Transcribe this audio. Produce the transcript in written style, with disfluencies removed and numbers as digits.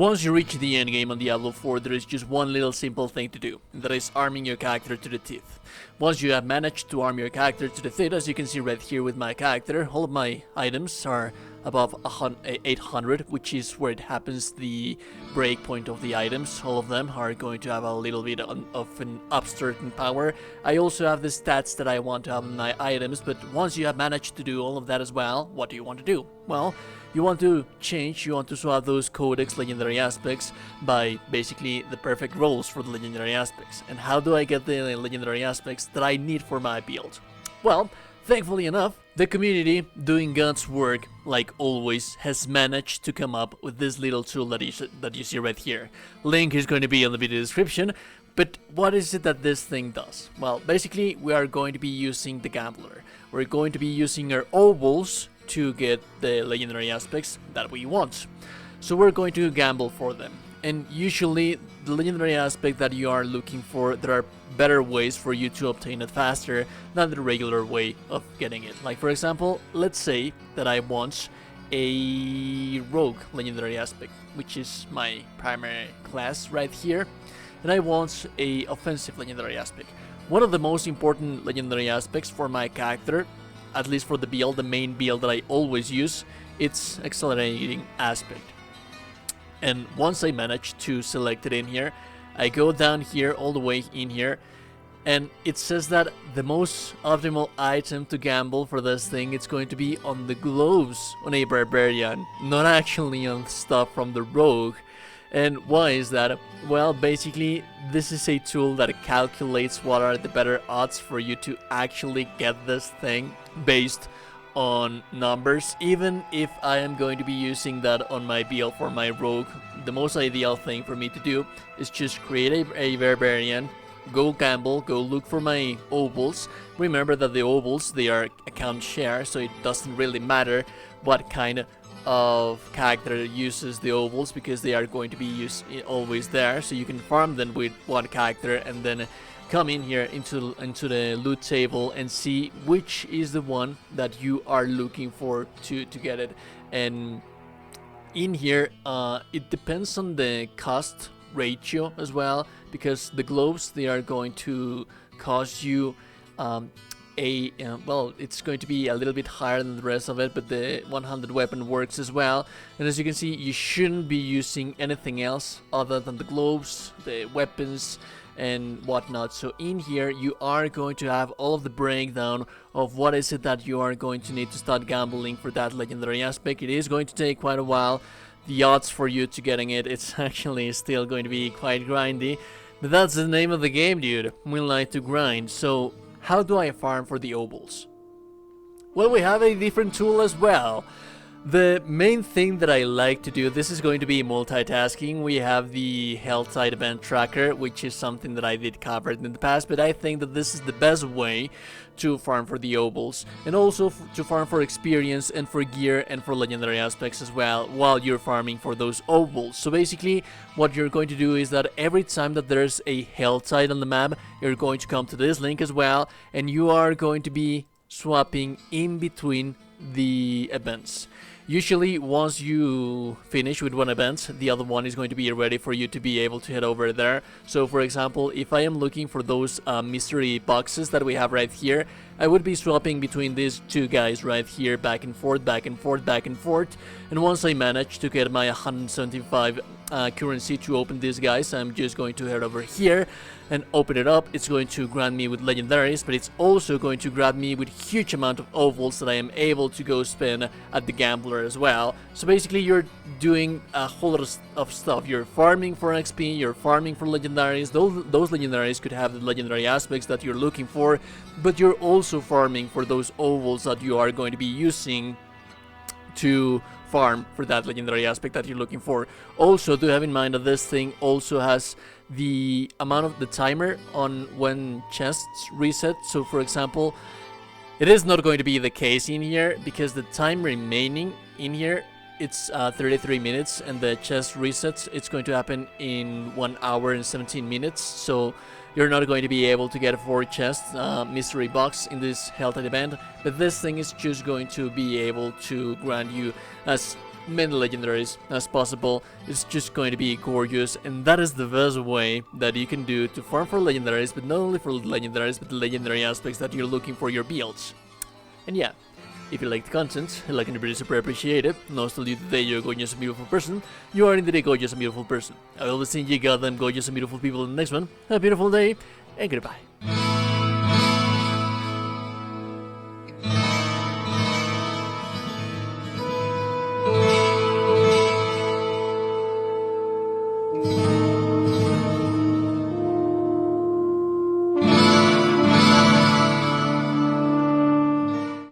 Once you reach the end game on Diablo 4, there is just one little simple thing to do, and that is arming your character to the teeth. Once you have managed to arm your character to the teeth, as you can see right here with my character, all of my items are above 800, which is where it happens, the break point of the items. All of them are going to have a little bit of an upstart in power. I also have the stats that I want to have on my items, but once you have managed to do all of that as well, what do you want to do? Well, you want to change, you want to swap those Codex legendary aspects by basically the perfect rolls for the legendary aspects. And how do I get the legendary aspects that I need for my build? Well, thankfully enough, the community, doing God's work, like always, has managed to come up with this little tool that you see right here. Link is going to be in the video description, but what is it that this thing does? Well, basically, we are going to be using the Gambler. We're going to be using our ovals to get the legendary aspects that we want. So we're going to gamble for them. And usually, the legendary aspect that you are looking for, there are better ways for you to obtain it faster than the regular way of getting it. Like for example, let's say that I want a rogue legendary aspect, which is my primary class right here, and I want a offensive legendary aspect. One of the most important legendary aspects for my character, at least for the build, the main build that I always use, it's accelerating aspect. And once I manage to select it in here, I go down here all the way in here, and it says that the most optimal item to gamble for this thing, it's going to be on the gloves on a Barbarian, not actually on stuff from the rogue. And why is that? Well, basically, this is a tool that calculates what are the better odds for you to actually get this thing based on numbers. Even if I am going to be using that on my build for my rogue, the most ideal thing for me to do is just create a Barbarian, go gamble, go look for my ovals. Remember that the ovals, they are account share, so it doesn't really matter what kind of character uses the ovals, because they are going to be always there, so you can farm them with one character and then come in here into the loot table and see which is the one that you are looking for to get it. And in here, it depends on the cost ratio as well, because the gloves, they are going to cost you well, it's going to be a little bit higher than the rest of it, but the 100 weapon works as well. And as you can see, you shouldn't be using anything else other than the gloves, the weapons and whatnot. So in here you are going to have all of the breakdown of what is it that you are going to need to start gambling for that legendary aspect. It is going to take quite a while. The odds for you to getting it, it's actually still going to be quite grindy, but that's the name of the game, dude. We like to grind. So how do I farm for the ovals? Well, we have a different tool as well. The main thing that I like to do, this is going to be multitasking. We have the health side event tracker, which is something that I did cover in the past, but I think that this is the best way to farm for the ovals, and also to farm for experience and for gear and for legendary aspects as well while you're farming for those ovals. So basically what you're going to do is that every time that there's a health side on the map, you're going to come to this link as well, and you are going to be swapping in between the events. Usually once you finish with one event, the other one is going to be ready for you to be able to head over there. So for example, if I am looking for those mystery boxes that we have right here, I would be swapping between these two guys right here, back and forth, back and forth, back and forth. And once I manage to get my 175 currency to open these guys, I'm just going to head over here and open it up. It's going to grant me with legendaries, but it's also going to grant me with huge amount of ovals that I am able to go spend at the Gambler as well. So basically you're doing a whole lot of stuff. You're farming for XP, you're farming for legendaries. Those legendaries could have the legendary aspects that you're looking for, but you're also farming for those ovals that you are going to be using to farm for that legendary aspect that you're looking for. Also, do have in mind that this thing also has the amount of the timer on when chests reset. So for example, it is not going to be the case in here, because the time remaining in here, it's 33 minutes, and the chest resets, it's going to happen in 1 hour and 17 minutes. So you're not going to be able to get 4 chests mystery box in this health event, but this thing is just going to be able to grant you as many legendaries as possible. It's just going to be gorgeous, and that is the best way that you can do to farm for legendaries, but not only for legendaries, but the legendary aspects that you're looking for your builds. And yeah, if you like the content, I like and really super appreciate it. And also you today, you're a gorgeous and beautiful person. You are indeed a gorgeous and beautiful person. I will be seeing you goddamn gorgeous and beautiful people in the next one. Have a beautiful day, and goodbye.